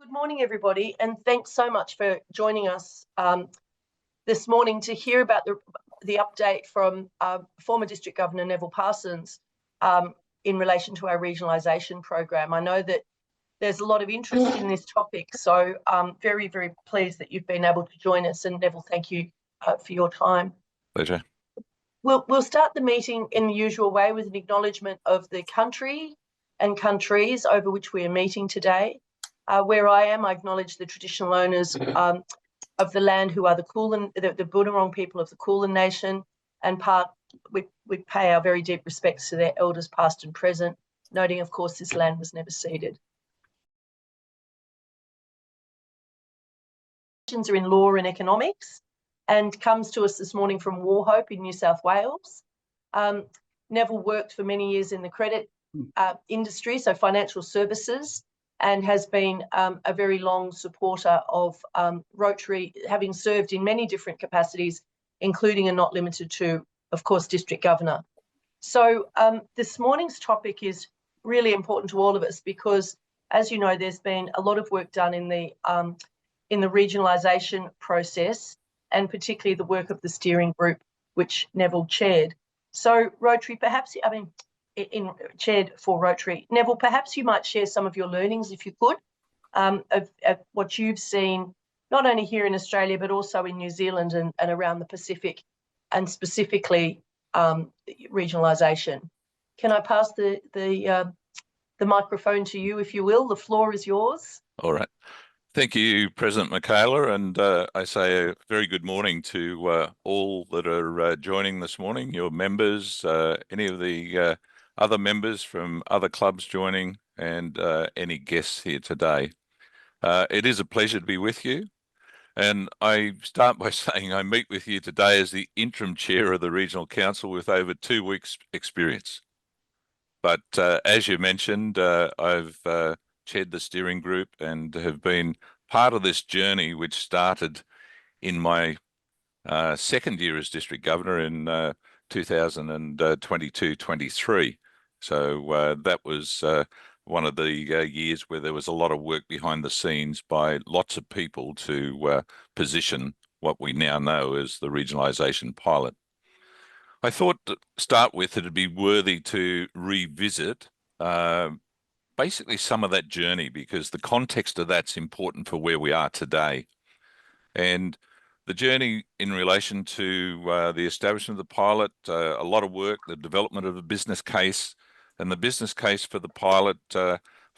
Good morning, everybody, and thanks so much for joining us this morning to hear about the update from former District Governor Neville Parsons in relation to our regionalisation program. I know that there's a lot of interest in this topic, so I'm very, very pleased that you've been able to join us. And Neville, thank you for your time. Pleasure. We'll start the meeting in the usual way with an acknowledgement of the country and countries over which we are meeting today. Where I am, I acknowledge the traditional owners of the land who are the Boonwurrung people of the Kulin Nation, and we pay our very deep respects to their elders past and present, noting, of course, this land was never ceded. Are in law and economics, and comes to us this morning from Wauchope in New South Wales. Neville worked for many years in the credit industry, so financial services, and has been a very long supporter of Rotary, having served in many different capacities, including and not limited to, of course, District Governor. So this morning's topic is really important to all of us because, as you know, there's been a lot of work done in the regionalisation process, and particularly the work of the steering group, which Neville chaired. So Rotary, chaired for Rotary. Neville, perhaps you might share some of your learnings, if you could, of what you've seen, not only here in Australia, but also in New Zealand and around the Pacific, and specifically regionalisation. Can I pass the microphone to you, if you will? The floor is yours. All right. Thank you, President Michaela, and I say a very good morning to all that are joining this morning, your members, any of the other members from other clubs joining, and any guests here today. It is a pleasure to be with you, and I start by saying I meet with you today as the interim chair of the Regional Council with over 2 weeks' experience. But as you mentioned, I've chaired the steering group and have been part of this journey, which started in my second year as District Governor in 2022-23. So that was one of the years where there was a lot of work behind the scenes by lots of people to position what we now know as the Regionalisation Pilot. I thought to start with it'd be worthy to revisit basically some of that journey, because the context of that's important for where we are today. And the journey in relation to the establishment of the pilot, a lot of work, the development of a business case, and the business case for the pilot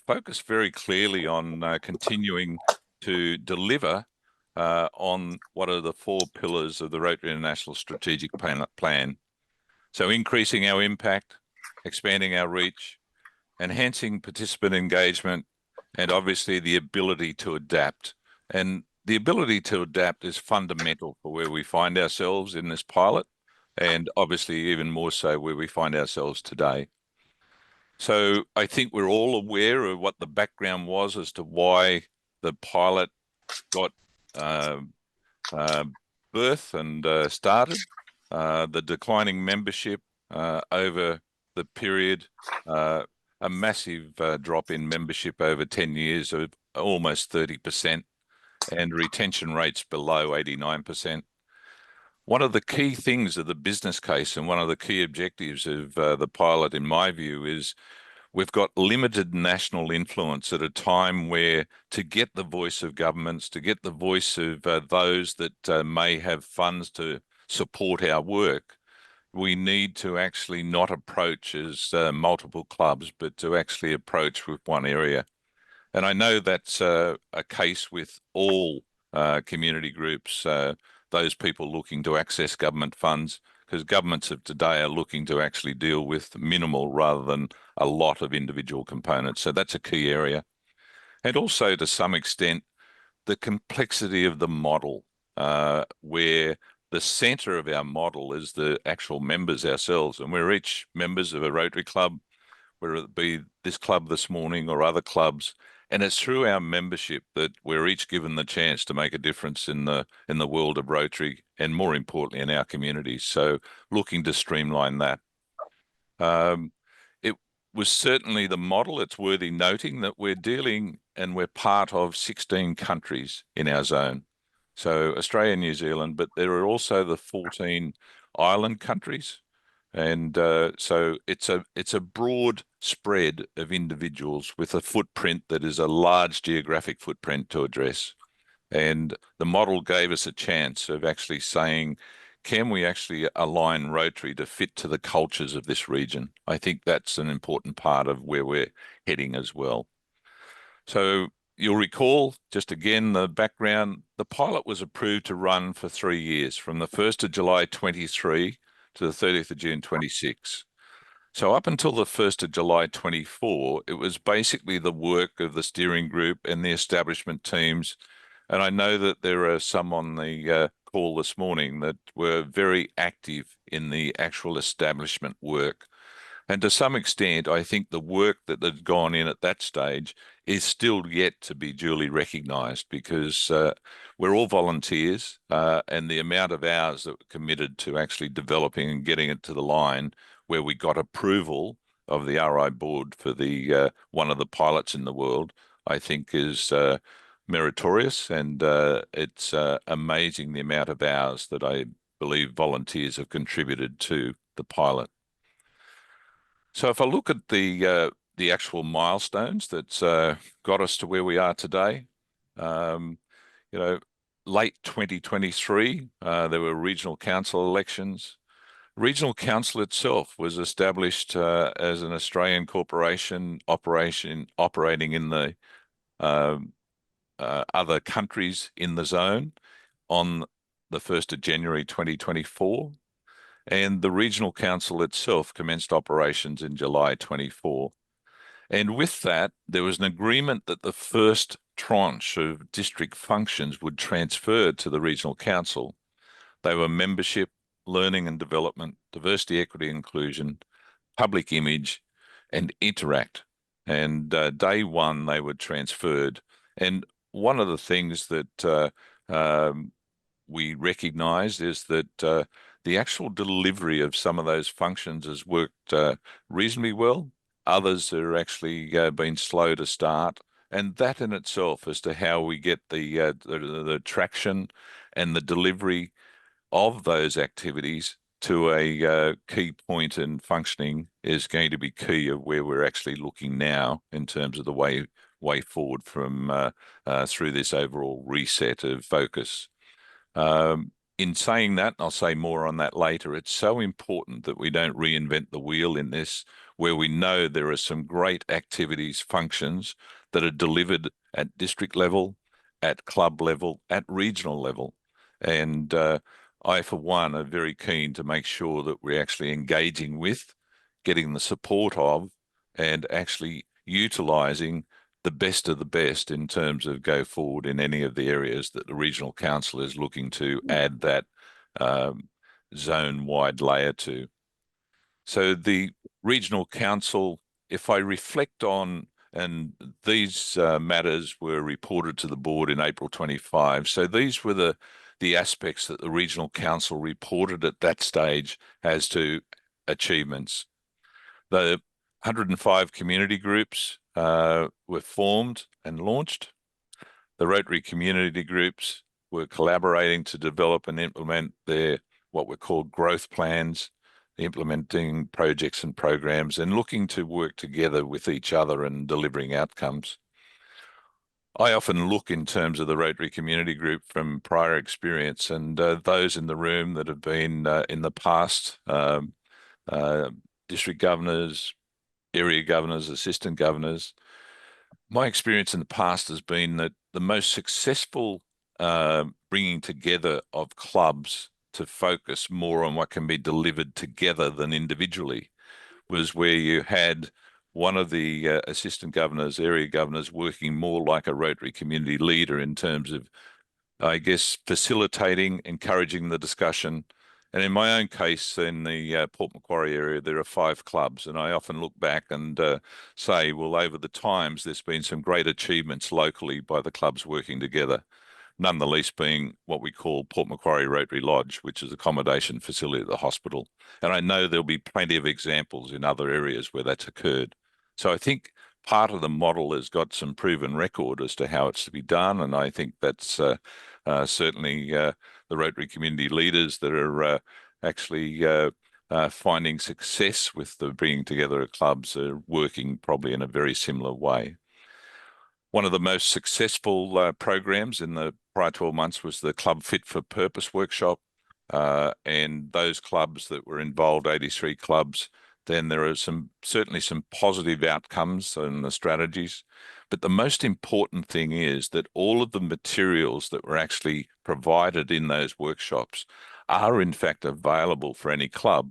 focused very clearly on continuing to deliver on what are the 4 pillars of the Rotary International Strategic Plan. So increasing our impact, expanding our reach, enhancing participant engagement, and obviously the ability to adapt. And the ability to adapt is fundamental for where we find ourselves in this pilot, and obviously even more so where we find ourselves today. So I think we're all aware of what the background was as to why the pilot got birth and started, the declining membership over the period, a massive drop in membership over 10 years of almost 30%, and retention rates below 89%. One of the key things of the business case and one of the key objectives of the pilot, in my view, is we've got limited national influence at a time where, to get the voice of governments, to get the voice of those that may have funds to support our work, we need to actually not approach as multiple clubs, but to actually approach with one area. And I know that's a case with all community groups, those people looking to access government funds, because governments of today are looking to actually deal with minimal rather than a lot of individual components. So that's a key area. And also, to some extent, the complexity of the model, where the centre of our model is the actual members ourselves, and we're each members of a Rotary club, whether it be this club this morning or other clubs, and it's through our membership that we're each given the chance to make a difference in the world of Rotary, and more importantly in our communities. So looking to streamline that. It was certainly the model. It's worthy noting that we're dealing and we're part of 16 countries in our zone. So Australia and New Zealand, but there are also the 14 island countries. And so it's a broad spread of individuals with a footprint that is a large geographic footprint to address. And the model gave us a chance of actually saying, can we actually align Rotary to fit to the cultures of this region? I think that's an important part of where we're heading as well. So you'll recall, just again, the background, the pilot was approved to run for 3 years, from the 1st of July 23 to the 30th of June 26. So up until the 1st of July 24, it was basically the work of the steering group and the establishment teams. And I know that there are some on the call this morning that were very active in the actual establishment work. And to some extent, I think the work that had gone in at that stage is still yet to be duly recognised, because we're all volunteers, and the amount of hours that were committed to actually developing and getting it to the line where we got approval of the RI board for the one of the pilots in the world, I think is meritorious, and it's amazing the amount of hours that I believe volunteers have contributed to the pilot. So if I look at the actual milestones that's got us to where we are today, late 2023, there were regional council elections. Regional council itself was established as an Australian corporation operating in the other countries in the zone on the 1st of January 2024. And the regional council itself commenced operations in July 24. And with that, there was an agreement that the first tranche of district functions would transfer to the regional council. They were membership, learning and development, diversity, equity, inclusion, public image, and interact. And day one, they were transferred. And one of the things that we recognised is that the actual delivery of some of those functions has worked reasonably well. Others are actually been slow to start. And that in itself, as to how we get the traction and the delivery of those activities to a key point in functioning, is going to be key of where we're actually looking now in terms of the way forward from through this overall reset of focus. In saying that, and I'll say more on that later, it's so important that we don't reinvent the wheel in this, where we know there are some great activities, functions that are delivered at district level, at club level, at regional level. And I, for one, are very keen to make sure that we're actually engaging with, getting the support of, and actually utilising the best of the best in terms of go forward in any of the areas that the regional council is looking to add that zone-wide layer to. So the regional council, if I reflect on, and these matters were reported to the board in April 25. So these were the aspects that the regional council reported at that stage as to achievements. The 105 community groups were formed and launched. The Rotary community groups were collaborating to develop and implement their what were called growth plans, implementing projects and programs, and looking to work together with each other and delivering outcomes. I often look in terms of the Rotary community group from prior experience, and those in the room that have been in the past, district governors, area governors, assistant governors. My experience in the past has been that the most successful bringing together of clubs to focus more on what can be delivered together than individually was where you had one of the assistant governors, area governors, working more like a Rotary community leader in terms of, I guess, facilitating, encouraging the discussion. And in my own case, in the Port Macquarie area, there are 5 clubs, and I often look back and say, well, over the times, there's been some great achievements locally by the clubs working together, none the least being what we call Port Macquarie Rotary Lodge, which is accommodation facility at the hospital. And I know there'll be plenty of examples in other areas where that's occurred. So I think part of the model has got some proven record as to how it's to be done, and I think that's certainly the Rotary community leaders that are actually finding success with the bringing together of clubs are working probably in a very similar way. One of the most successful programs in the prior 12 months was the Club Fit for Purpose workshop. And those clubs that were involved, 83 clubs, then there are certainly some positive outcomes in the strategies. But the most important thing is that all of the materials that were actually provided in those workshops are in fact available for any club.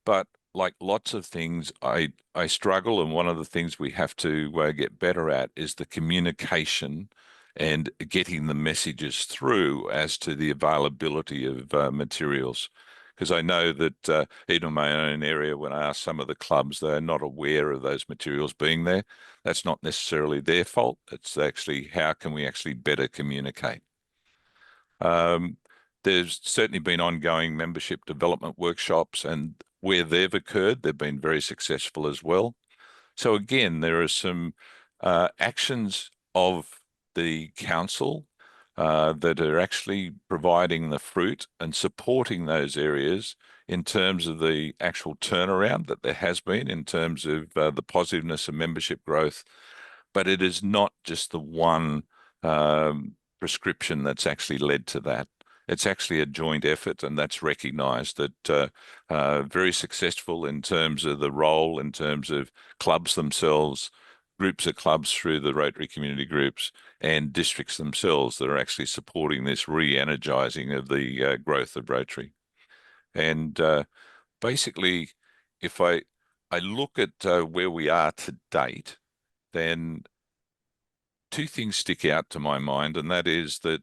But like lots of things, I struggle, and one of the things we have to get better at is the communication and getting the messages through as to the availability of materials. Because I know that even in my own area, when I ask some of the clubs, they're not aware of those materials being there. That's not necessarily their fault. It's actually how can we actually better communicate. There's certainly been ongoing membership development workshops, and where they've occurred, they've been very successful as well. So again, there are some actions of the council that are actually providing the fruit and supporting those areas in terms of the actual turnaround that there has been in terms of the positiveness of membership growth. But it is not just the one prescription that's actually led to that. It's actually a joint effort, and that's recognised that very successful in terms of the role, in terms of clubs themselves, groups of clubs through the Rotary community groups, and districts themselves that are actually supporting this re-energising of the growth of Rotary. And basically, if I look at where we are to date, then two things stick out to my mind, and that is that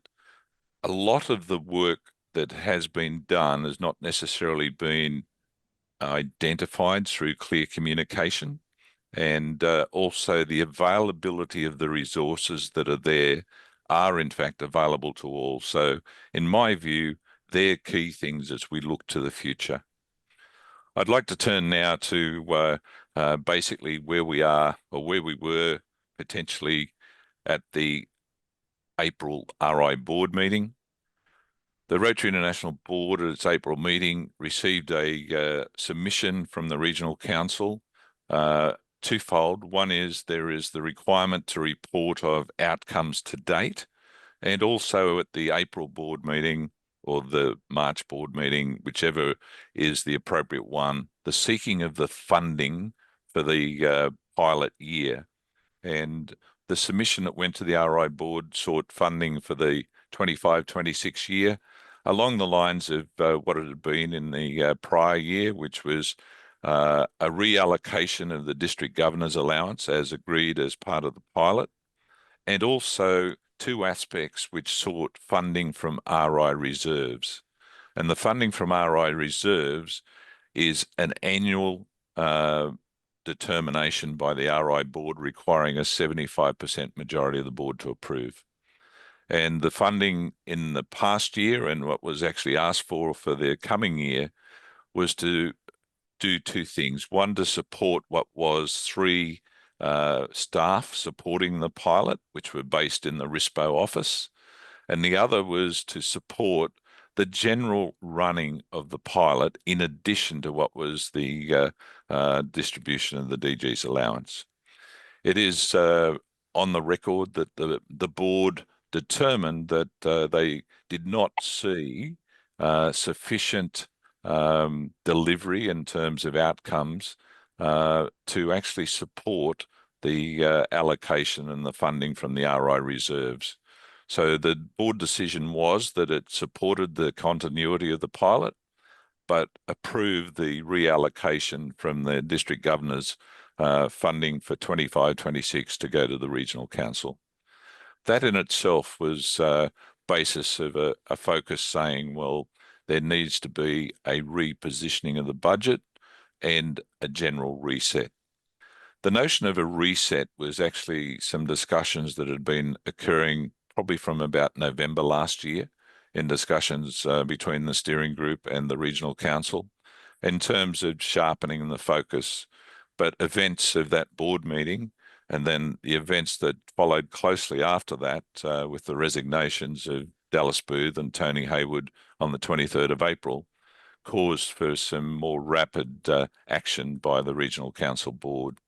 a lot of the work that has been done has not necessarily been identified through clear communication, and also the availability of the resources that are there are in fact available to all. So in my view, they're key things as we look to the future. I'd like to turn now to basically where we are, or where we were potentially at the April RI board meeting. The Rotary International Board at its April meeting received a submission from the Regional Council, twofold. One is there is the requirement to report of outcomes to date, and also at the April board meeting or the March board meeting, whichever is the appropriate one, the seeking of the funding for the pilot year. And the submission that went to the RI board sought funding for the 25-26 year, along the lines of what it had been in the prior year, which was a reallocation of the district governor's allowance as agreed as part of the pilot, and also two aspects which sought funding from RI reserves. And the funding from RI reserves is an annual determination by the RI board requiring a 75% majority of the board to approve. And the funding in the past year and what was actually asked for the coming year was to do two things. One, to support what was 3 staff supporting the pilot, which were based in the RISPO office. And the other was to support the general running of the pilot in addition to what was the distribution of the DG's allowance. It is on the record that the board determined that they did not see sufficient delivery in terms of outcomes to actually support the allocation and the funding from the RI reserves. So the board decision was that it supported the continuity of the pilot, but approved the reallocation from the district governor's funding for 25-26 to go to the regional council. That in itself was basis of a focus saying, well, there needs to be a repositioning of the budget and a general reset. The notion of a reset was actually some discussions that had been occurring probably from about November last year in discussions between the steering group and the regional council in terms of sharpening the focus. But events of that board meeting and then the events that followed closely after that, with the resignations of Dallas Booth and Tony Haywood on the 23rd of April, caused for some more rapid action by the Regional Council Board.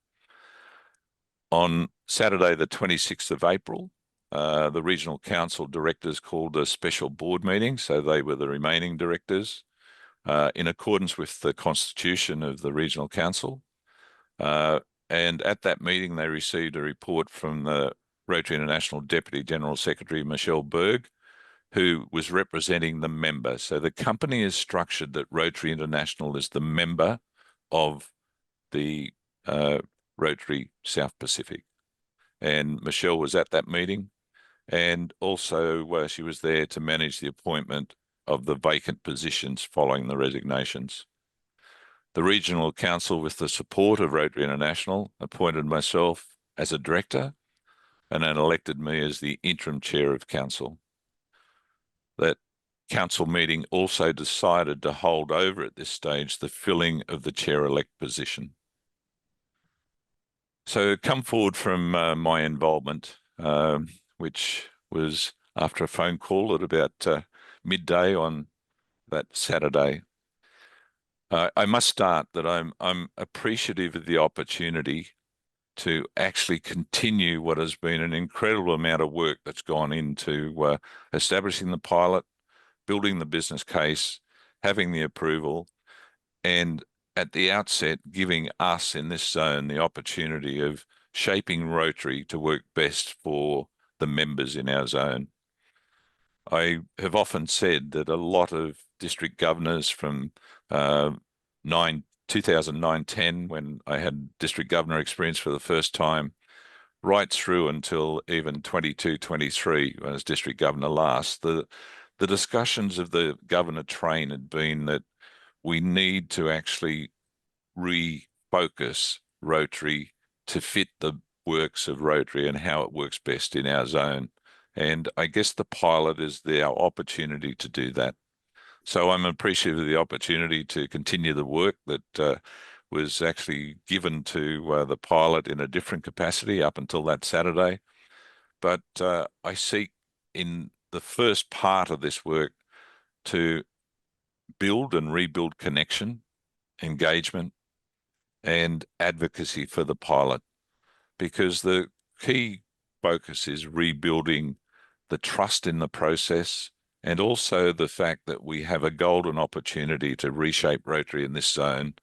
On Saturday, the 26th of April, the Regional Council directors called a special board meeting, so they were the remaining directors, in accordance with the constitution of the Regional Council. And at that meeting, they received a report from the Rotary International Deputy General Secretary, Michelle Berg, who was representing the member. So the company is structured that Rotary International is the member of the Rotary South Pacific. And Michelle was at that meeting, and also she was there to manage the appointment of the vacant positions following the resignations. The Regional Council, with the support of Rotary International, appointed myself as a director and then elected me as the interim chair of council. That council meeting also decided to hold over at this stage the filling of the chair-elect position. So come forward from my involvement, which was after a phone call at about midday on that Saturday. I must start that I'm appreciative of the opportunity to actually continue what has been an incredible amount of work that's gone into establishing the pilot, building the business case, having the approval, and at the outset giving us in this zone the opportunity of shaping Rotary to work best for the members in our zone. I have often said that a lot of district governors from 2009-10, when I had district governor experience for the first time, right through until even 22-23, when I was district governor last, the discussions of the governor train had been that we need to actually refocus Rotary to fit the works of Rotary and how it works best in our zone. And I guess the pilot is our opportunity to do that. So I'm appreciative of the opportunity to continue the work that was actually given to the pilot in a different capacity up until that Saturday. But I seek in the first part of this work to build and rebuild connection, engagement, and advocacy for the pilot, because the key focus is rebuilding the trust in the process, and also the fact that we have a golden opportunity to reshape Rotary in this zone,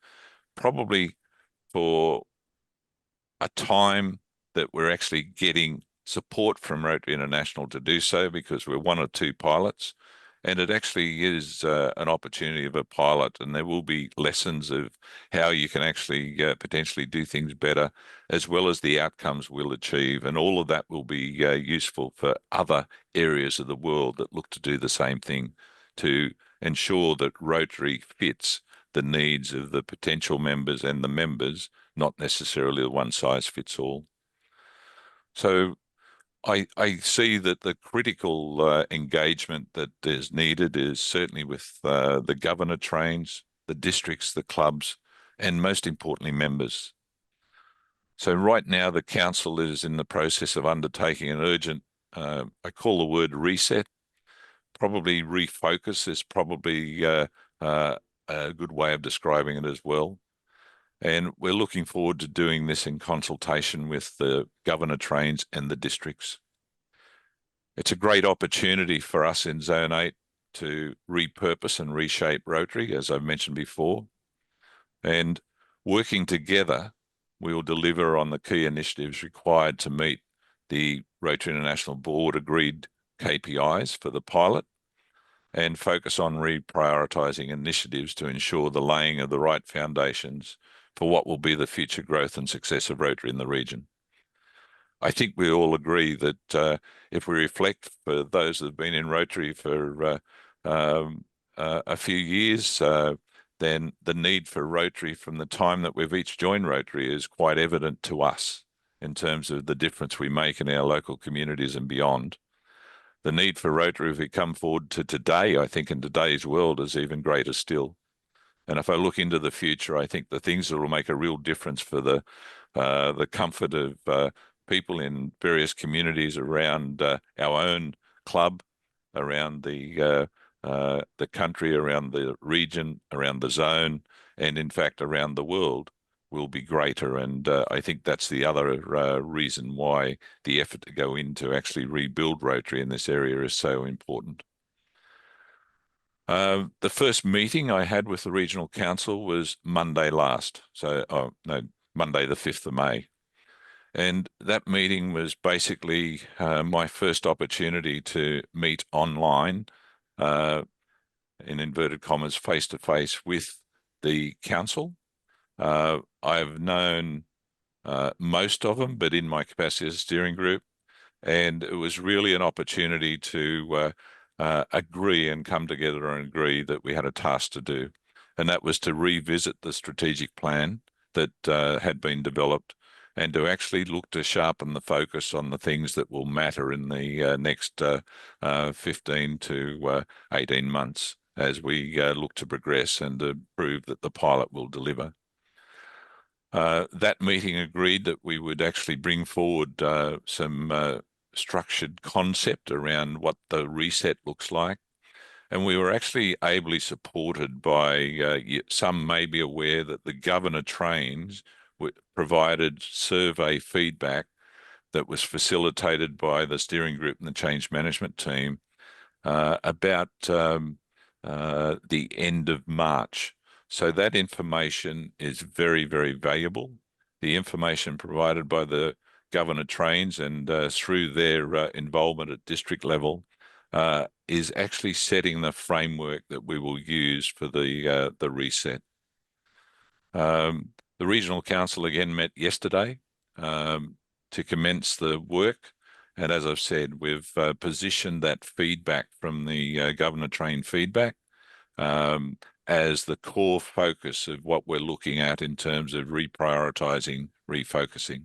probably for a time that we're actually getting support from Rotary International to do so, because we're one or two pilots. And it actually is an opportunity of a pilot, and there will be lessons of how you can actually potentially do things better, as well as the outcomes we'll achieve. And all of that will be useful for other areas of the world that look to do the same thing, to ensure that Rotary fits the needs of the potential members and the members, not necessarily the one size fits all. So I see that the critical engagement that is needed is certainly with the governor trains, the districts, the clubs, and most importantly, members. So right now, the council is in the process of undertaking an urgent, I call the word reset. Probably refocus is probably a good way of describing it as well. And we're looking forward to doing this in consultation with the governor trains and the districts. It's a great opportunity for us in Zone 8 to repurpose and reshape Rotary, as I've mentioned before. And working together, we will deliver on the key initiatives required to meet the Rotary International Board agreed KPIs for the pilot, and focus on reprioritising initiatives to ensure the laying of the right foundations for what will be the future growth and success of Rotary in the region. I think we all agree that if we reflect, for those that have been in Rotary for a few years, then the need for Rotary from the time that we've each joined Rotary is quite evident to us in terms of the difference we make in our local communities and beyond. The need for Rotary, if we come forward to today, I think in today's world, is even greater still. And if I look into the future, I think the things that will make a real difference for the comfort of people in various communities around our own club, around the country, around the region, around the zone, and in fact around the world will be greater. And I think that's the other reason why the effort to go in to actually rebuild Rotary in this area is so important. The first meeting I had with the Regional Council was Monday last. So, Monday the 5th of May. And that meeting was basically my first opportunity to meet online, in inverted commas, face-to-face with the council. I've known most of them, but in my capacity as a steering group, and it was really an opportunity to agree and come together and agree that we had a task to do, and that was to revisit the strategic plan that had been developed, and to actually look to sharpen the focus on the things that will matter in the next 15 to 18 months as we look to progress and to prove that the pilot will deliver. That meeting agreed that we would actually bring forward some structured concept around what the reset looks like. And we were actually ably supported by, some may be aware that the Governor Trains provided survey feedback that was facilitated by the steering group and the change management team about the end of March. So that information is very, very valuable. The information provided by the Governor Trains and through their involvement at district level is actually setting the framework that we will use for the reset. The Regional Council again met yesterday to commence the work. And as I've said, we've positioned that feedback from the Governor Train feedback as the core focus of what we're looking at in terms of reprioritising, refocusing.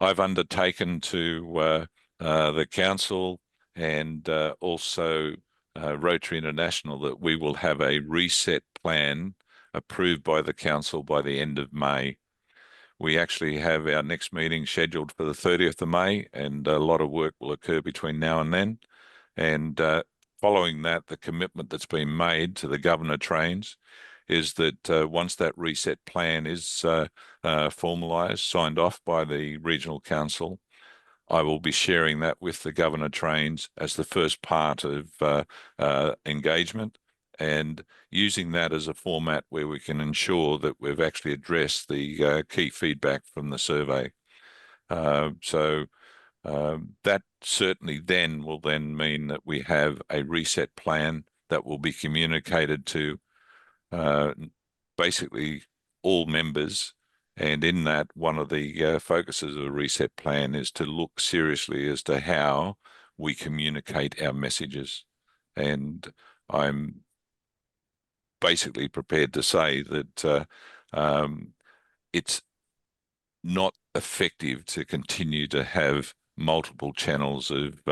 I've undertaken to the Council and also Rotary International that we will have a reset plan approved by the Council by the end of May. We actually have our next meeting scheduled for the 30th of May, and a lot of work will occur between now and then. And following that, the commitment that's been made to the Governor Trains is that once that reset plan is formalised, signed off by the Regional Council, I will be sharing that with the Governor Trains as the first part of engagement, and using that as a format where we can ensure that we've actually addressed the key feedback from the survey. So that certainly then will then mean that we have a reset plan that will be communicated to basically all members. And in that, one of the focuses of the reset plan is to look seriously as to how we communicate our messages. And I'm basically prepared to say that it's not effective to continue to have multiple channels of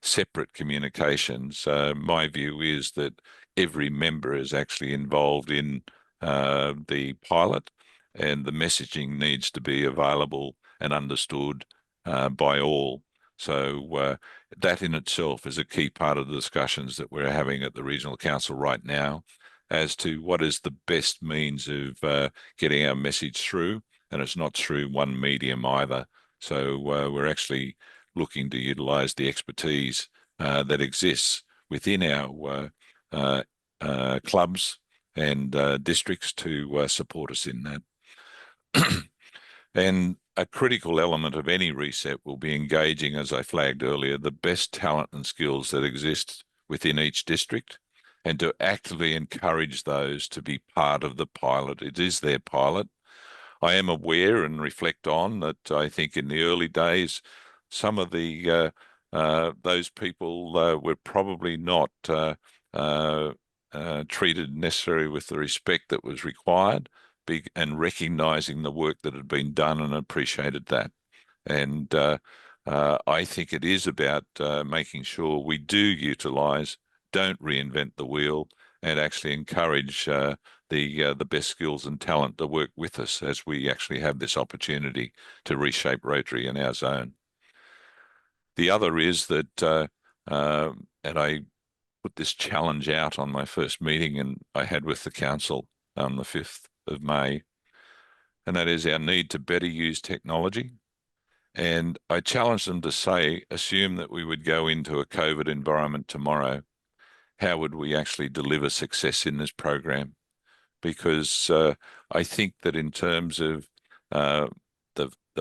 separate communications. My view is that every member is actually involved in the pilot, and the messaging needs to be available and understood by all. So that in itself is a key part of the discussions that we're having at the Regional Council right now as to what is the best means of getting our message through. And it's not through one medium either. So we're actually looking to utilise the expertise that exists within our clubs and districts to support us in that. And a critical element of any reset will be engaging, as I flagged earlier, the best talent and skills that exist within each district, and to actively encourage those to be part of the pilot. It is their pilot. I am aware and reflect on that I think in the early days, some of the those people were probably not treated necessarily with the respect that was required, and recognising the work that had been done, and appreciated that. And I think it is about making sure we do utilise, don't reinvent the wheel, and actually encourage the the best skills and talent to work with us as we actually have this opportunity to reshape Rotary in our zone. The other is that, and I put this challenge out on my first meeting and I had with the council on the 5th of May, and that is our need to better use technology. And I challenged them to say, assume that we would go into a COVID environment tomorrow, how would we actually deliver success in this program? Because I think that in terms of the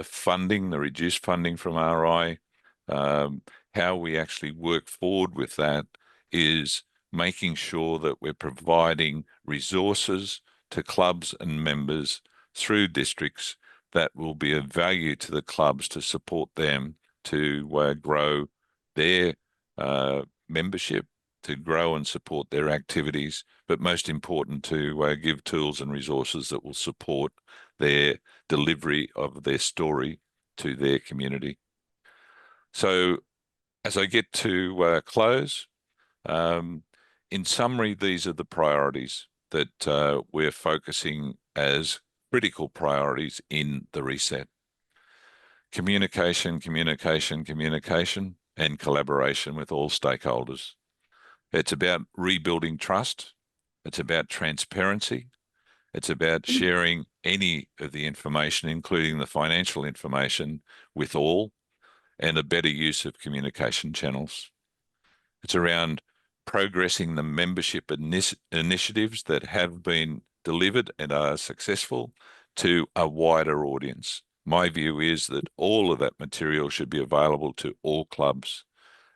funding, the reduced funding from RI, how we actually work forward with that is making sure that we're providing resources to clubs and members through districts that will be of value to the clubs to support them to grow their membership, to grow and support their activities, but most important to give tools and resources that will support their delivery of their story to their community. So as I get to close, in summary, these are the priorities that we're focusing as critical priorities in the reset. Communication, communication, communication, and collaboration with all stakeholders. It's about rebuilding trust. It's about transparency. It's about sharing any of the information, including the financial information, with all, and a better use of communication channels. It's around progressing the membership initiatives that have been delivered and are successful to a wider audience. My view is that all of that material should be available to all clubs.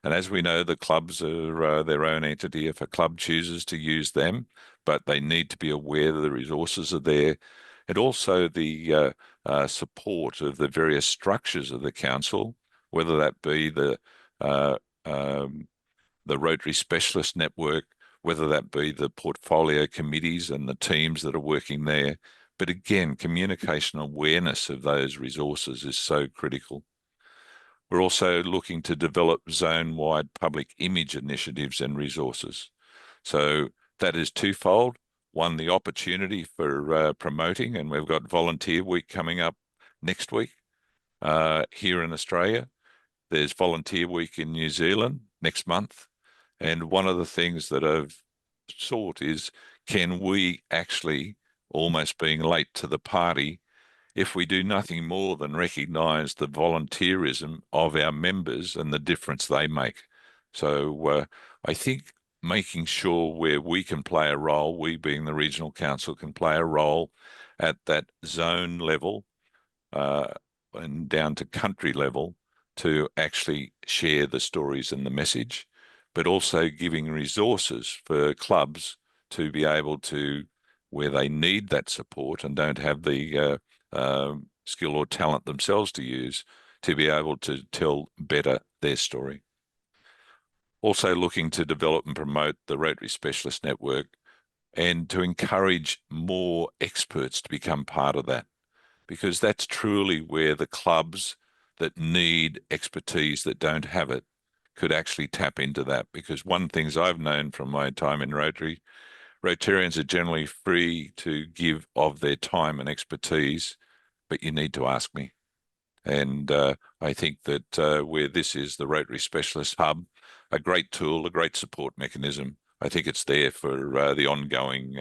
And as we know, the clubs are their own entity if a club chooses to use them, but they need to be aware that the resources are there. And also the support of the various structures of the council, whether that be the Rotary Specialist Network, whether that be the portfolio committees and the teams that are working there. But again, communication awareness of those resources is so critical. We're also looking to develop zone-wide public image initiatives and resources. So that is twofold. One, the opportunity for promoting, and we've got Volunteer Week coming up next week here in Australia. There's Volunteer Week in New Zealand next month. And one of the things that I've sought is, can we actually, almost being late to the party, if we do nothing more than recognise the volunteerism of our members and the difference they make? So I think making sure where we can play a role, we being the Regional Council can play a role at that zone level and down to country level to actually share the stories and the message, but also giving resources for clubs to be able to, where they need that support and don't have the skill or talent themselves to use, to be able to tell better their story. Also looking to develop and promote the Rotary Specialist Network and to encourage more experts to become part of that, because that's truly where the clubs that need expertise that don't have it could actually tap into that. Because one thing I've known from my time in Rotary, Rotarians are generally free to give of their time and expertise, but you need to ask me. And I think that where this is the Rotary Specialist Hub, a great tool, a great support mechanism, I think it's there for the ongoing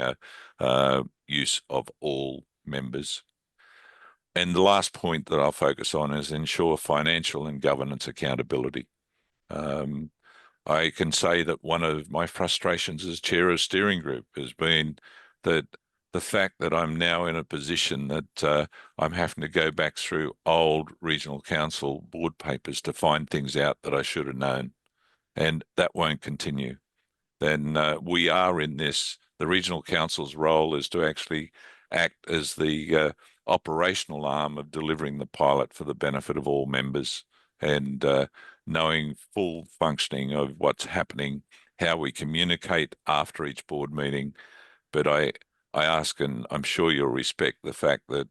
use of all members. And the last point that I'll focus on is ensure financial and governance accountability. I can say that one of my frustrations as chair of steering group has been that the fact that I'm now in a position that I'm having to go back through old regional council board papers to find things out that I should have known, and that won't continue. Then we are in this, the regional council's role is to actually act as the operational arm of delivering the pilot for the benefit of all members, and knowing full functioning of what's happening, how we communicate after each board meeting. But I ask, and I'm sure you'll respect the fact that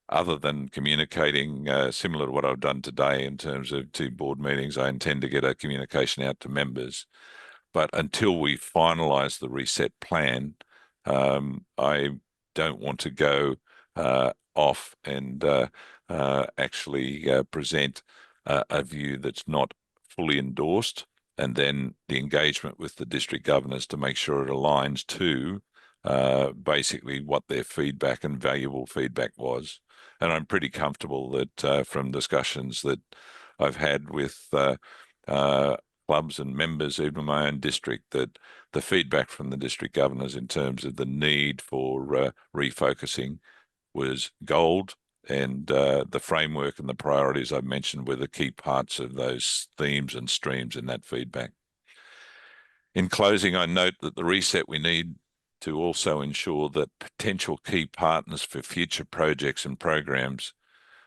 other than communicating similar to what I've done today in terms of 2 board meetings, I intend to get a communication out to members. But until we finalise the reset plan, I don't want to go off and actually present a view that's not fully endorsed, and then the engagement with the district governors to make sure it aligns to basically what their feedback and valuable feedback was. And I'm pretty comfortable that from discussions that I've had with clubs and members, even in my own district, that the feedback from the district governors in terms of the need for refocusing was gold, and the framework and the priorities I mentioned were the key parts of those themes and streams in that feedback. In closing, I note that the reset we need to also ensure that potential key partners for future projects and programs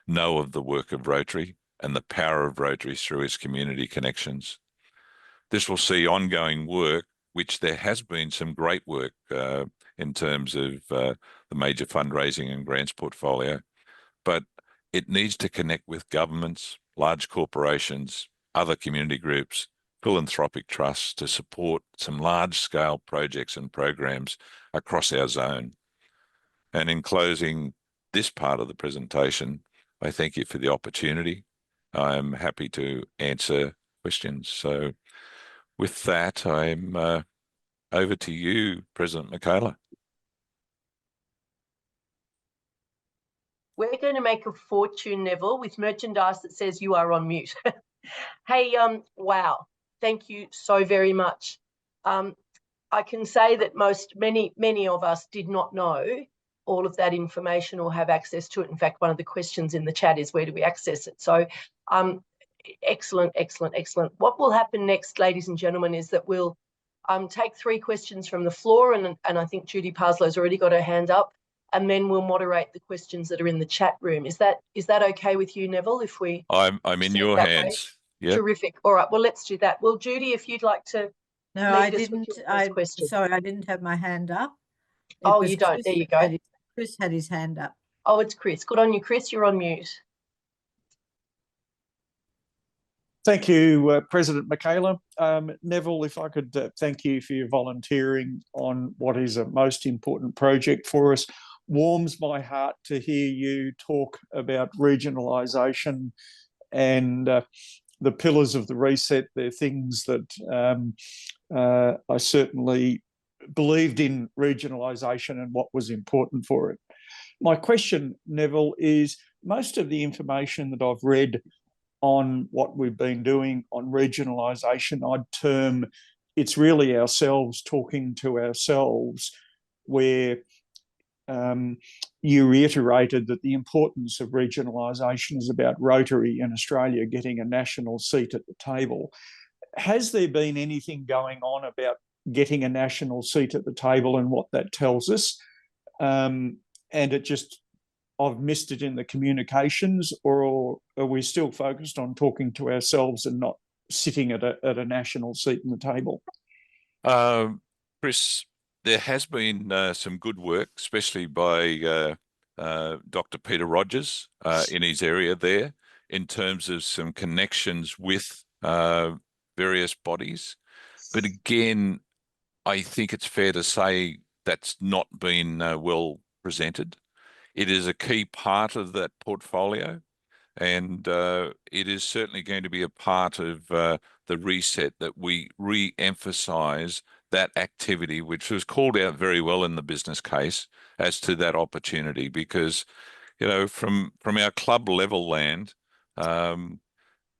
know of the work of Rotary and the power of Rotary through its community connections. This will see ongoing work, which there has been some great work in terms of the major fundraising and grants portfolio, but it needs to connect with governments, large corporations, other community groups, philanthropic trusts to support some large-scale projects and programs across our zone. And in closing this part of the presentation, I thank you for the opportunity. I'm happy to answer questions. So with that, I'm over to you, President Michaela. We're going to make a fortune, Neville, with merchandise that says you are on mute. Hey, wow. Thank you so very much. I can say that many of us did not know all of that information or have access to it. In fact, one of the questions in the chat is, where do we access it? So excellent, excellent, excellent. What will happen next, ladies and gentlemen, is that we'll take 3 questions from the floor, and I think Judy Parslow's already got her hand up, and then we'll moderate the questions that are in the chat room. Is that okay with you, Neville, if we... I'm in your hands. Yeah. Terrific. All right. Well, let's do that. Well, Judy, if you'd like to... No, I didn't. Sorry, I didn't have my hand up. Oh, you don't. There you go. Chris had his hand up. Oh, it's Chris. Good on you, Chris. You're on mute. Thank you, President Michaela. Neville, if I could thank you for your volunteering on what is a most important project for us. Warms my heart to hear you talk about regionalisation and the pillars of the reset. They're things that I certainly believed in regionalisation and what was important for it. My question, Neville, is most of the information that I've read on what we've been doing on regionalisation, I'd term it's really ourselves talking to ourselves, where you reiterated that the importance of regionalisation is about Rotary in Australia getting a national seat at the table. Has there been anything going on about getting a national seat at the table and what that tells us? And it just, I've missed it in the communications, or are we still focused on talking to ourselves and not sitting at a national seat in the table? Chris, there has been some good work, especially by Dr. Peter Rogers in his area there, in terms of some connections with various bodies. But again, I think it's fair to say that's not been well presented. It is a key part of that portfolio, and it is certainly going to be a part of the reset that we re-emphasise that activity, which was called out very well in the business case as to that opportunity, because, you know, from our club level land,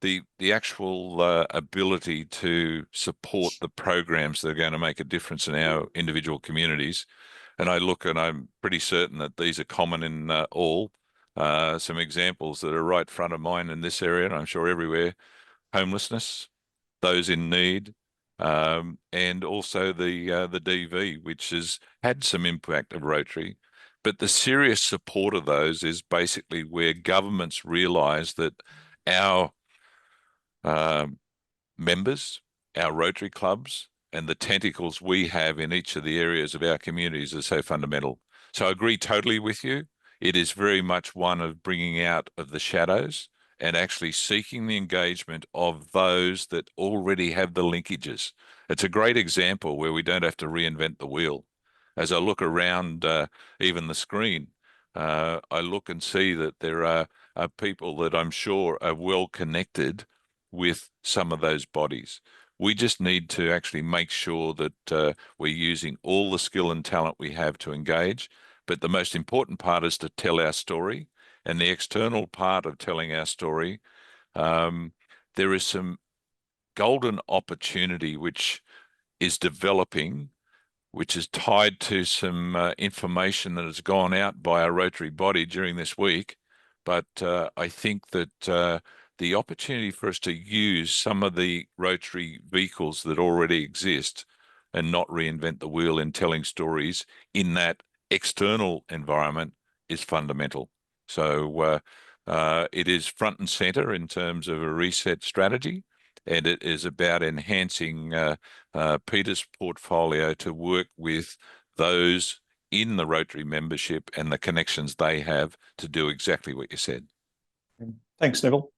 the actual ability to support the programs that are going to make a difference in our individual communities. And I look, and I'm pretty certain that these are common in all. Some examples that are right front of mind in this area, and I'm sure everywhere: homelessness, those in need, and also the DV, which has had some impact of Rotary. But the serious support of those is basically where governments realise that our members, our Rotary clubs, and the tentacles we have in each of the areas of our communities are so fundamental. So I agree totally with you. It is very much one of bringing out of the shadows and actually seeking the engagement of those that already have the linkages. It's a great example where we don't have to reinvent the wheel. as I look around even the screen, I look and see that there are people that I'm sure are well connected with some of those bodies. We just need to actually make sure that we're using all the skill and talent we have to engage. But the most important part is to tell our story. And the external part of telling our story, there is some golden opportunity which is developing, which is tied to some information that has gone out by our Rotary body during this week. But I think that the opportunity for us to use some of the Rotary vehicles that already exist and not reinvent the wheel in telling stories in that external environment is fundamental. So it is front and center in terms of a reset strategy, and it is about enhancing Peter's portfolio to work with those in the Rotary membership and the connections they have to do exactly what you said. Thanks, Neville.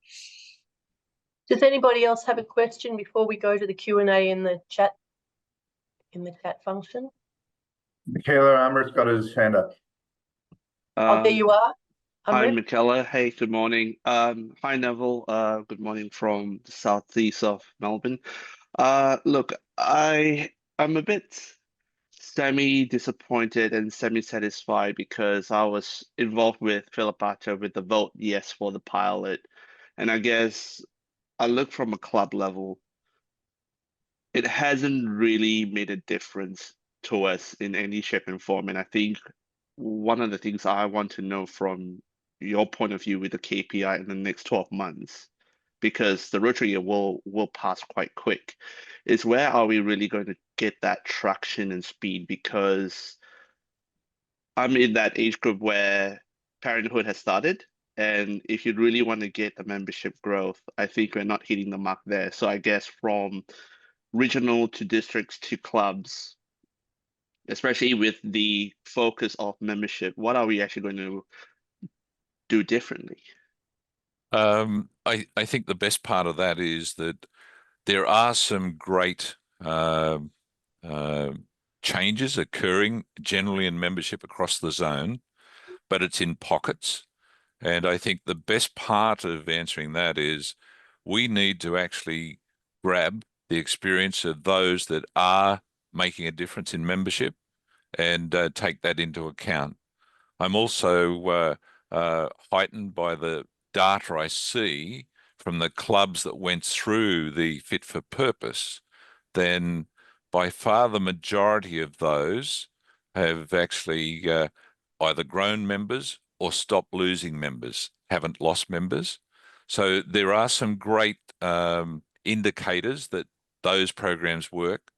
Does anybody else have a question before we go to the Q&A in the chat function? Michaela Amber's got his hand up. Oh, there you are. Hi, Amrit. Michaela. Hey, good morning. Hi, Neville. Good morning from the southeast of Melbourne. Look, I'm a bit semi-disappointed and semi-satisfied because I was involved with Philip Archer with the vote yes for the pilot. And I guess I look from a club level, it hasn't really made a difference to us in any shape and form. And I think one of the things I want to know from your point of view with the KPI in the next 12 months, because the Rotary year will pass quite quick, is where are we really going to get that traction and speed? Because I'm in that age group where parenthood has started. And if you really want to get the membership growth, I think we're not hitting the mark there. So I guess from regional to districts to clubs, especially with the focus of membership, what are we actually going to do differently? I think the best part of that is that there are some great changes occurring generally in membership across the zone, but it's in pockets. And I think the best part of answering that is we need to actually grab the experience of those that are making a difference in membership and take that into account. I'm also heightened by the data I see from the clubs that went through the fit for purpose. Then by far the majority of those have actually either grown members or stopped losing members, haven't lost members. So there are some great indicators that those programs work,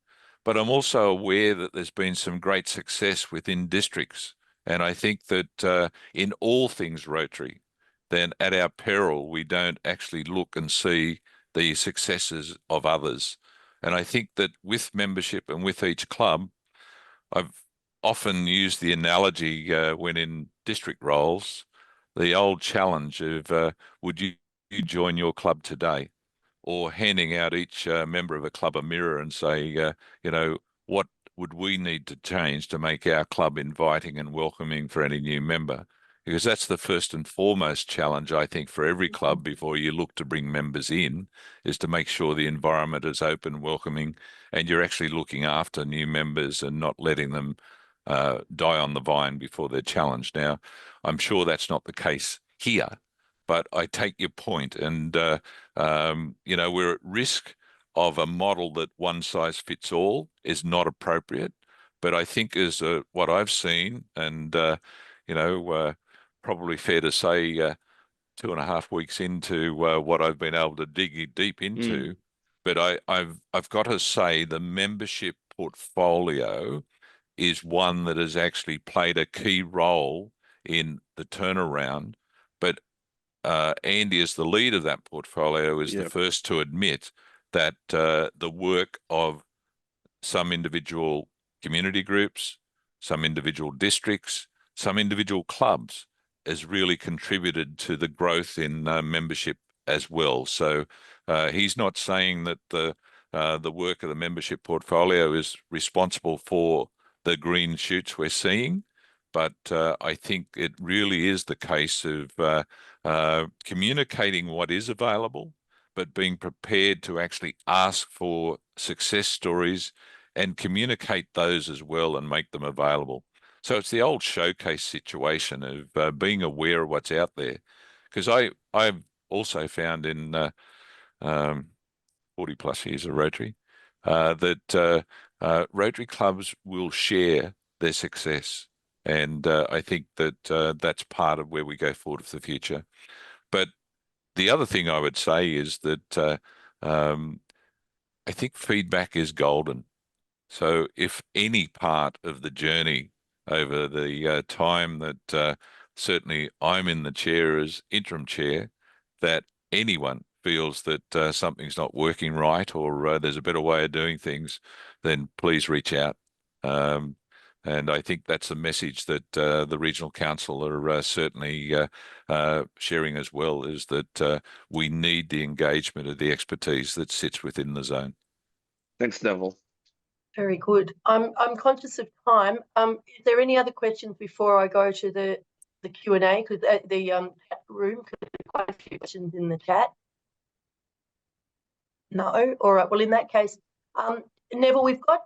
but I'm also aware that there's been some great success within districts. And I think that in all things Rotary, then at our peril, we don't actually look and see the successes of others. And I think that with membership and with each club, I've often used the analogy when in district roles, the old challenge of would you join your club today? Or handing out each member of a club a mirror and say, you know, what would we need to change to make our club inviting and welcoming for any new member? Because that's the first and foremost challenge, I think, for every club before you look to bring members in, is to make sure the environment is open, welcoming, and you're actually looking after new members and not letting them die on the vine before they're challenged. Now, I'm sure that's not the case here, but I take your point, and you know, we're at risk of a model that one size fits all is not appropriate. But I think as what I've seen, and you know, probably fair to say 2.5 weeks into what I've been able to dig deep into, but I've got to say the membership portfolio is one that has actually played a key role in the turnaround. But Andy, as the lead of that portfolio, is the first to admit that the work of some individual community groups, some individual districts, some individual clubs has really contributed to the growth in membership as well. So he's not saying that the work of the membership portfolio is responsible for the green shoots we're seeing. But I think it really is the case of communicating what is available, but being prepared to actually ask for success stories and communicate those as well and make them available. So it's the old showcase situation of being aware of what's out there. Because I've also found in 40 plus years of Rotary that Rotary clubs will share their success. And I think that that's part of where we go forward for the future. But the other thing I would say is that I think feedback is golden. So if any part of the journey over the time that certainly I'm in the chair as interim chair, that anyone feels that something's not working right or there's a better way of doing things, then please reach out. And I think that's a message that the Regional Council are certainly sharing as well, is that we need the engagement of the expertise that sits within the zone. Thanks, Neville. Very good. I'm conscious of time. Is there any other questions before I go to the Q&A? Because the chat room, because there's quite a few questions in the chat. No. All right. Well, in that case, Neville, we've got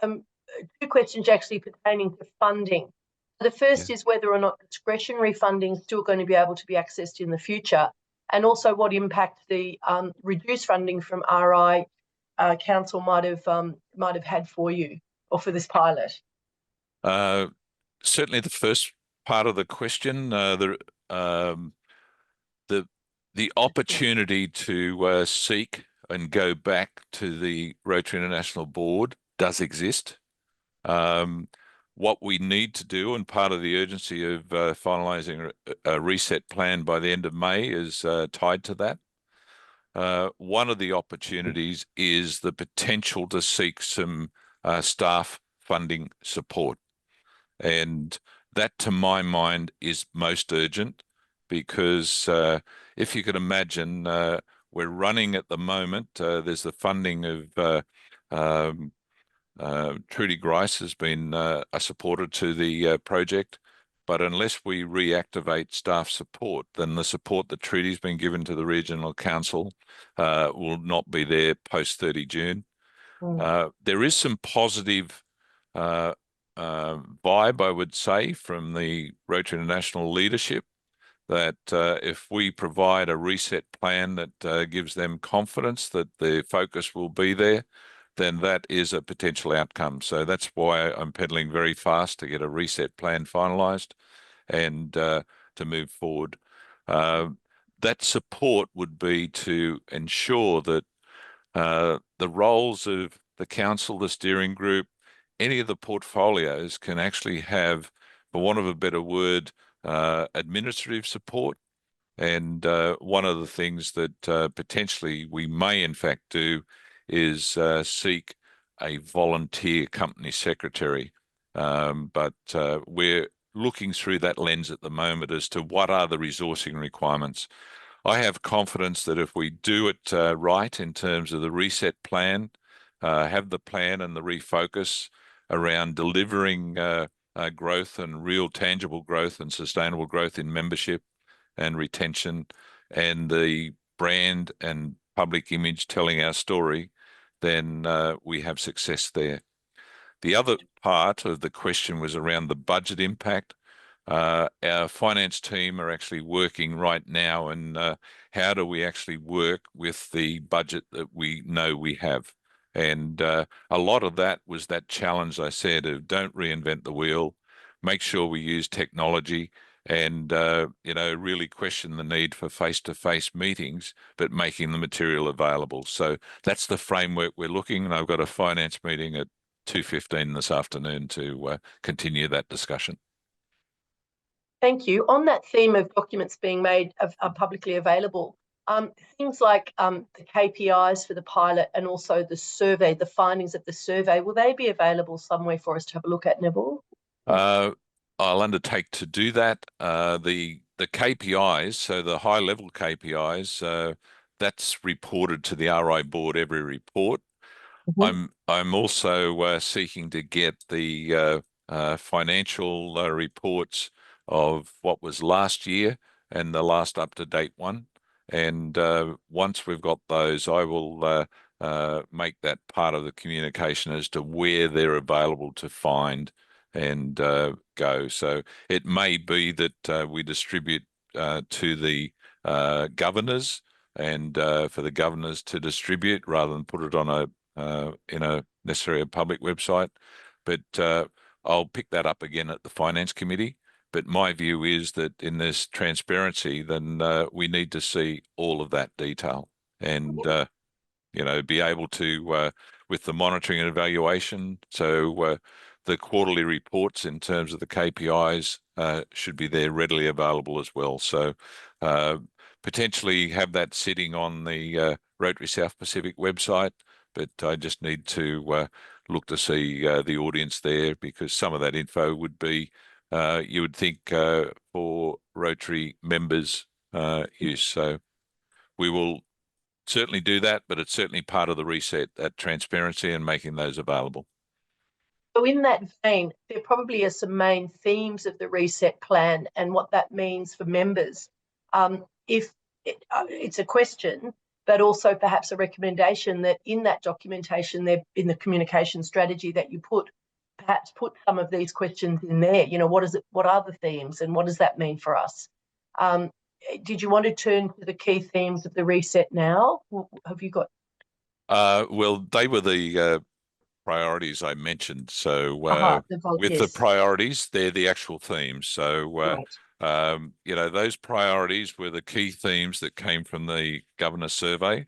two questions actually pertaining to funding. The first is whether or not discretionary funding is still going to be able to be accessed in the future, and also what impact the reduced funding from RI Council might have had for you or for this pilot. Certainly, the first part of the question, the opportunity to seek and go back to the Rotary International Board does exist. What we need to do, and part of the urgency of finalising a reset plan by the end of May, is tied to that. One of the opportunities is the potential to seek some staff funding support. And that, to my mind, is most urgent, because if you could imagine, we're running at the moment, there's the funding of Trudy Grice has been a supporter to the project, but unless we reactivate staff support, then the support that Trudy's been given to the Regional Council will not be there post 30 June. There is some positive vibe, I would say, from the Rotary International leadership, that if we provide a reset plan that gives them confidence that the focus will be there, then that is a potential outcome. So that's why I'm pedaling very fast to get a reset plan finalised and to move forward. That support would be to ensure that the roles of the council, the steering group, any of the portfolios can actually have, for want of a better word, administrative support. And one of the things that potentially we may in fact do is seek a volunteer company secretary. But we're looking through that lens at the moment as to what are the resourcing requirements. I have confidence that if we do it right in terms of the reset plan, have the plan and the refocus around delivering growth and real tangible growth and sustainable growth in membership and retention and the brand and public image telling our story, then we have success there. The other part of the question was around the budget impact. Our finance team are actually working right now, and how do we actually work with the budget that we know we have? And a lot of that was that challenge I said of don't reinvent the wheel, make sure we use technology, and really question the need for face-to-face meetings, but making the material available. So that's the framework we're looking, and I've got a finance meeting at 2:15 this afternoon to continue that discussion. Thank you. On that theme of documents being made publicly available, things like the KPIs for the pilot and also the survey, the findings of the survey, will they be available somewhere for us to have a look at, Neville? I'll undertake to do that. The KPIs, so the high-level KPIs, that's reported to the RI board every report. I'm also seeking to get the financial reports of what was last year and the last up-to-date one. And once we've got those, I will make that part of the communication as to where they're available to find and go. So it may be that we distribute to the governors and for the governors to distribute rather than put it on a necessarily a public website. But I'll pick that up again at the Finance Committee. But my view is that in this transparency, then we need to see all of that detail and, be able to, with the monitoring and evaluation. So the quarterly reports in terms of the KPIs should be there readily available as well. So potentially have that sitting on the Rotary South Pacific website, but I just need to look to see the audience there, because some of that info would be, you would think, for Rotary members' use. So we will certainly do that, but it's certainly part of the reset, that transparency and making those available. So in that vein, there probably are some main themes of the reset plan and what that means for members. If it's a question, but also perhaps a recommendation that in that documentation, there in the communication strategy that you perhaps put some of these questions in there. What is it? What are the themes, and what does that mean for us? Did you want to turn to the key themes of the reset now? Have you got? Well, they were the priorities I mentioned. So with the priorities, they're the actual themes. So right. Those priorities were the key themes that came from the Governor survey,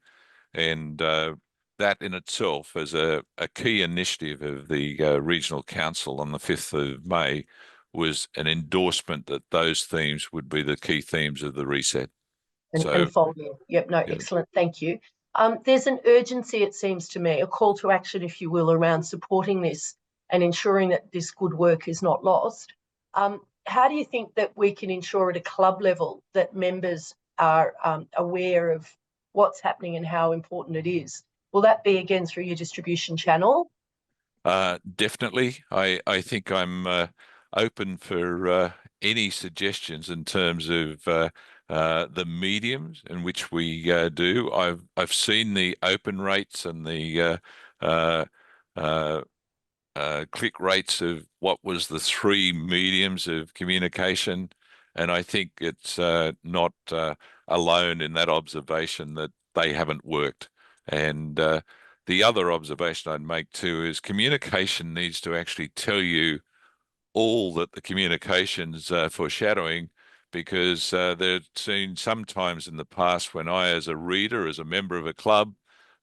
and that in itself is a key initiative of the Regional Council on the 5th of May, was an endorsement that those themes would be the key themes of the reset. And following. Yep, no, excellent, thank you. There's an urgency, it seems to me, a call to action, if you will, around supporting this and ensuring that this good work is not lost. How do you think that we can ensure at a club level that members are aware of what's happening and how important it is? Will that be again through your distribution channel? Definitely. I think I'm open for any suggestions in terms of the mediums in which we do. I've seen the open rates and the click rates of what was the 3 mediums of communication, and I think it's not alone in that observation that they haven't worked. And the other observation I'd make too is communication needs to actually tell you all that the communication's foreshadowing, because they've seen sometimes in the past when I, as a reader, as a member of a club,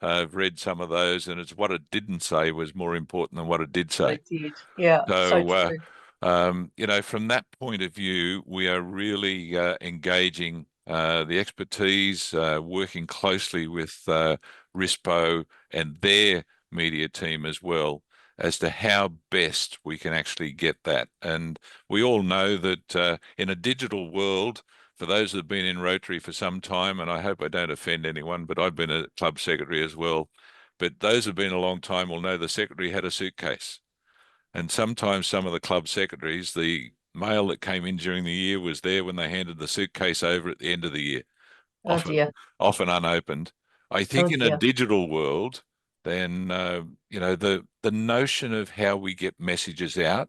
I've read some of those, and it's what it didn't say was more important than what it did say. It did, yeah. So true. From that point of view, we are really engaging the expertise, working closely with RISPO and their media team as well, as to how best we can actually get that. And we all know that in a digital world, for those that have been in Rotary for some time, and I hope I don't offend anyone, but I've been a club secretary as well, but those who've been a long time will know the secretary had a suitcase. And sometimes some of the club secretaries, the mail that came in during the year was there when they handed the suitcase over at the end of the year. Often unopened. I think in a digital world, then the notion of how we get messages out,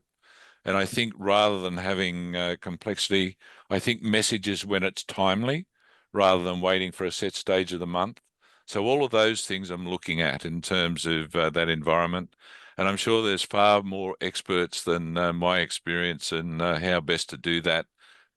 and I think rather than having complexity, I think messages when it's timely, rather than waiting for a set stage of the month. So all of those things I'm looking at in terms of that environment, and I'm sure there's far more experts than my experience in how best to do that.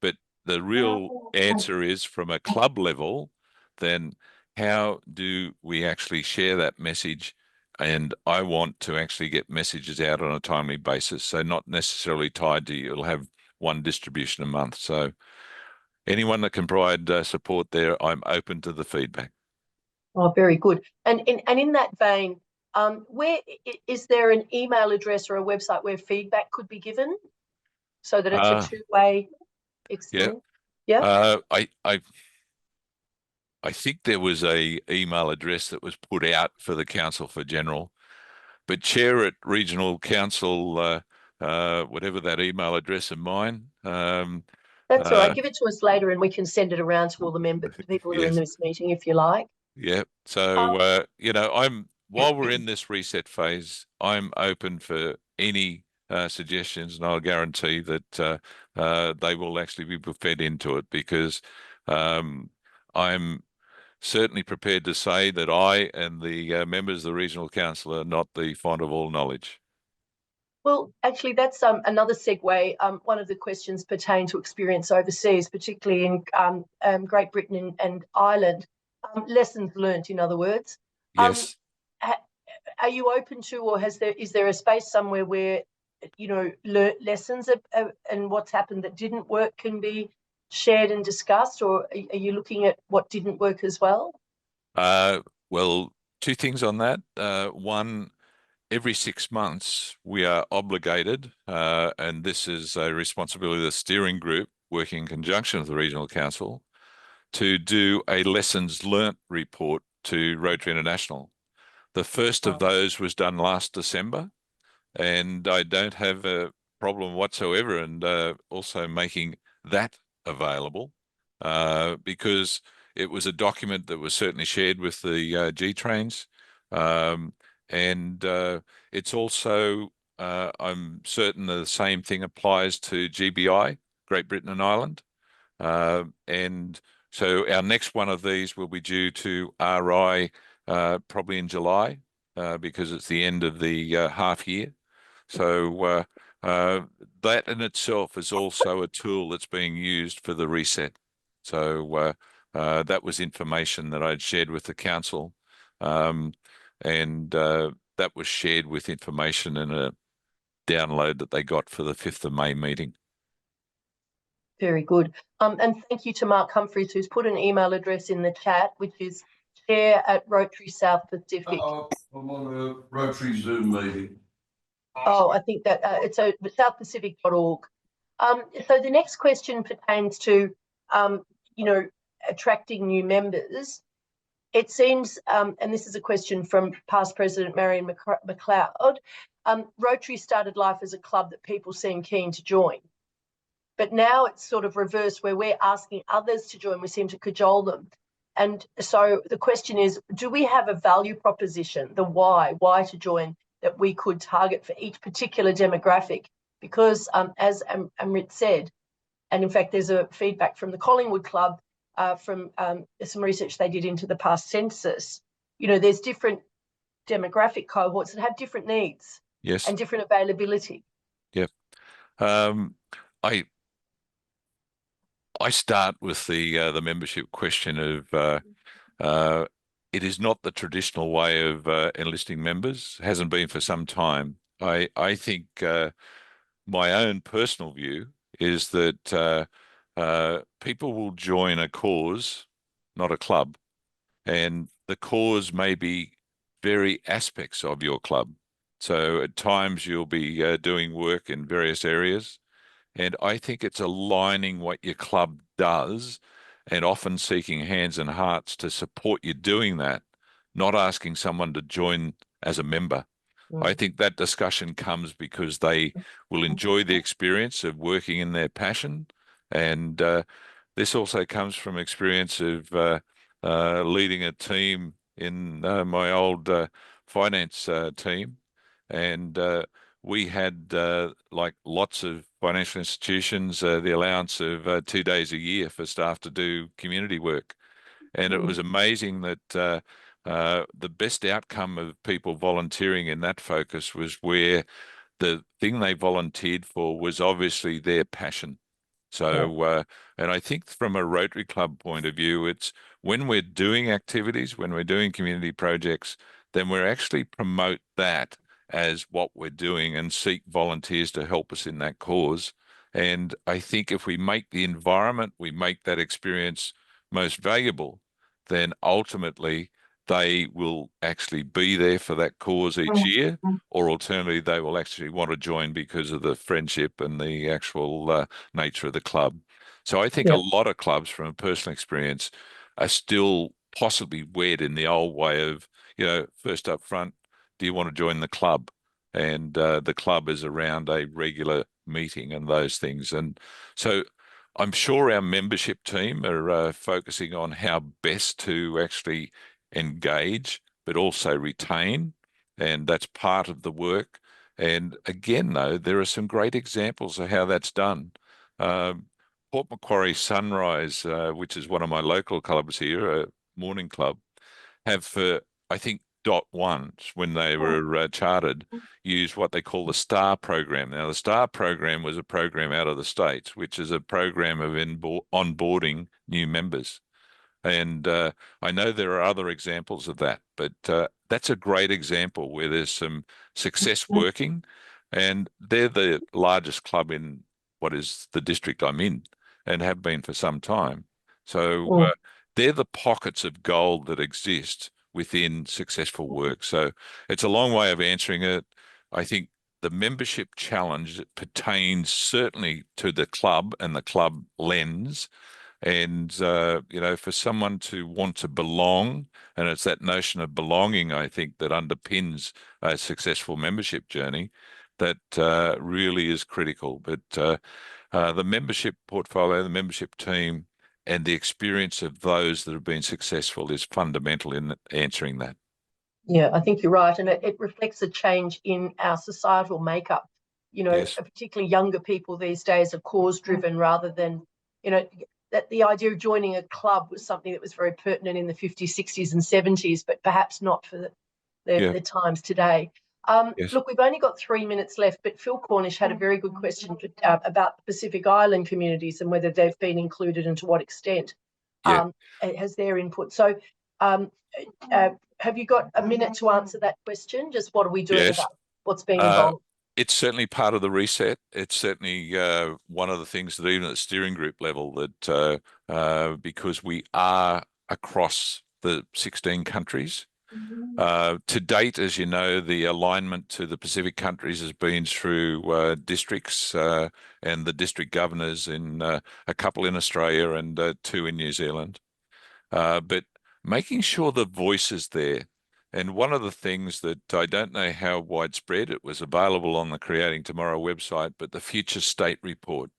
But the real answer is, from a club level, then how do we actually share that message? And I want to actually get messages out on a timely basis, so not necessarily tied to you'll have one distribution a month. So anyone that can provide support there, I'm open to the feedback. Oh, very good. And in that vein, where is there an email address or a website where feedback could be given, so that it's a two-way exchange? Yeah. I think there was a email address that was put out for the Council for General, but chair at Regional Council, whatever that email address of mine. That's all right. Give it to us later and we can send it around to all the members, the people who are in Yes. this meeting, if you like. Yeah. So, you know, while we're in this reset phase, I'm open for any suggestions, and I'll guarantee that they will actually be fed into it, because I'm certainly prepared to say that I and the members of the Regional Council are not the font of all knowledge. Well, actually, that's another segue. One of the questions pertain to experience overseas, particularly in Great Britain and Ireland. Lessons learnt, in other words. Yes. Are you open to, or is there a space somewhere where, you know, lessons and what's happened that didn't work can be shared and discussed, or are you looking at what didn't work as well? Well, two things on that. One, every 6 months we are obligated, and this is a responsibility of the steering group working in conjunction with the Regional Council, to do a lessons learnt report to Rotary International. The first of those was done last December, and I don't have a problem whatsoever and also making that available, because it was a document that was certainly shared with the G trains, and it's also, I'm certain the same thing applies to GBI, Great Britain and Ireland, and so our next one of these will be due to RI probably in July, because it's the end of the half year. So that in itself is also a tool that's being used for the reset. So that was information that I'd shared with the council, and that was shared with information in a download that they got for the 5th of May meeting. Very good. And thank you to Mark Humphreys, who's put an email address in the chat, which is chair@Rotary South Pacific. I'm on a Rotary Zoom meeting. Oh, I think that it's southpacific.org. So the next question pertains to, you know, attracting new members. It seems, and this is a question from past President Marion McLeod, Rotary started life as a club that people seem keen to join. But now it's sort of reversed, where we're asking others to join. We seem to cajole them. And so the question is, do we have a value proposition, the why to join, that we could target for each particular demographic? Because as Amrit said, and in fact, there's a feedback from the Collingwood Club from some research they did into the past census, you know, there's different demographic cohorts that have different needs. Yes. And different availability. Yep. I start with the membership question of it is not the traditional way of enlisting members, hasn't been for some time. I think my own personal view is that people will join a cause, not a club, and the cause may be very aspects of your club. So at times you'll be doing work in various areas, and I think it's aligning what your club does and often seeking hands and hearts to support you doing that, not asking someone to join as a member. I think that discussion comes because they will enjoy the experience of working in their passion. And this also comes from experience of leading a team in my old finance team. And we had, like lots of financial institutions, the allowance of 2 days a year for staff to do community work. And it was amazing that the best outcome of people volunteering in that focus was where the thing they volunteered for was obviously their passion. So, and I think from a Rotary Club point of view, it's when we're doing activities, when we're doing community projects, then we're actually promote that as what we're doing and seek volunteers to help us in that cause. And I think if we make the environment, we make that experience most valuable, then ultimately they will actually be there for that cause each year, or alternatively, they will actually want to join because of the friendship and the actual nature of the club. So I think a lot of clubs, from a personal experience, are still possibly wed in the old way of, you know, first up front, do you want to join the club? And the club is around a regular meeting and those things. And so I'm sure our membership team are focusing on how best to actually engage, but also retain. And that's part of the work. And again, though, there are some great examples of how that's done. Port Macquarie Sunrise, which is one of my local clubs here, a morning club, have for, I think, .1 when they were chartered, used what they call the STAR program. Now, the STAR program was a program out of the States, which is a program of onboarding new members. And I know there are other examples of that, but that's a great example where there's some success working, and they're the largest club in what is the district I'm in and have been for some time. So they're the pockets of gold that exist within successful work. So it's a long way of answering it. I think the membership challenge pertains certainly to the club and the club lens. And, for someone to want to belong, and it's that notion of belonging, I think, that underpins a successful membership journey that really is critical. But the membership portfolio, the membership team, and the experience of those that have been successful is fundamental in answering that. Yeah, I think you're right. And it reflects a change in our societal makeup. Yes. Particularly younger people these days are cause-driven rather than, that the idea of joining a club was something that was very pertinent in the 50s, 60s and 70s, but perhaps not for the times today. Yes. Look, we've only got 3 minutes left, but Phil Cornish had a very good question about the Pacific Island communities and whether they've been included and to what extent has their input. So have you got a minute to answer that question? Just what are we doing about what's being involved? It's certainly part of the reset. It's certainly one of the things that even at the steering group level that because we are across the 16 countries, to date, as you know, the alignment to the Pacific countries has been through districts and the district governors in a couple in Australia and 2 in New Zealand. But making sure the voice is there. And one of the things that I don't know how widespread, it was available on the Creating Tomorrow website, but the Future State Report.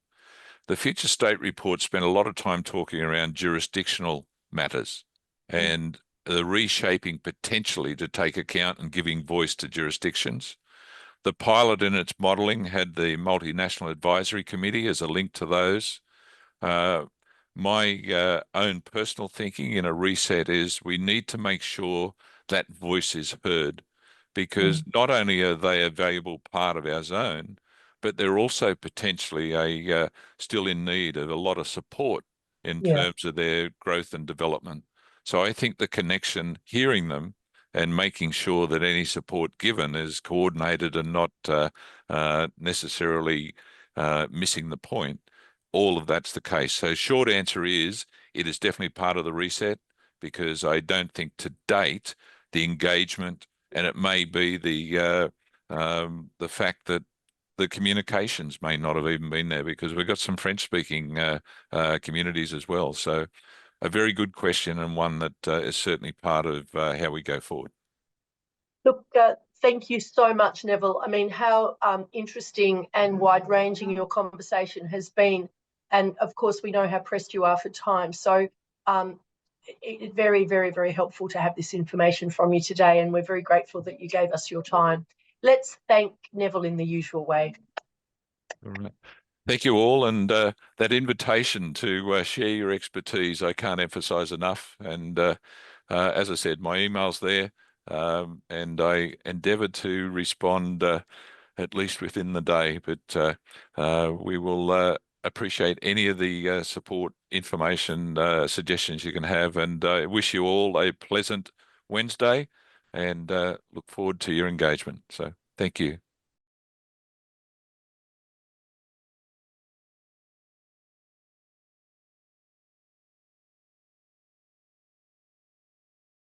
The Future State Report spent a lot of time talking around jurisdictional matters and the reshaping potentially to take account and giving voice to jurisdictions. The pilot in its modelling had the Multinational Advisory Committee as a link to those. My own personal thinking in a reset is we need to make sure that voice is heard, because not only are they a valuable part of our zone, but they're also potentially still in need of a lot of support in terms of their growth and development. So I think the connection, hearing them and making sure that any support given is coordinated and not necessarily missing the point, all of that's the case. So short answer is, it is definitely part of the reset, because I don't think to date the engagement, and it may be the fact that the communications may not have even been there, because we've got some French-speaking communities as well. So a very good question, and one that is certainly part of how we go forward. Look, thank you so much, Neville. I mean, how interesting and wide-ranging your conversation has been. And of course, we know how pressed you are for time. So it's very, very, very helpful to have this information from you today. And we're very grateful that you gave us your time. Let's thank Neville in the usual way. All right. Thank you all. And that invitation to share your expertise, I can't emphasize enough. And as I said, my email's there, and I endeavour to respond at least within the day. But we will appreciate any of the support, information, suggestions you can have. And I wish you all a pleasant Wednesday, and look forward to your engagement. So thank you.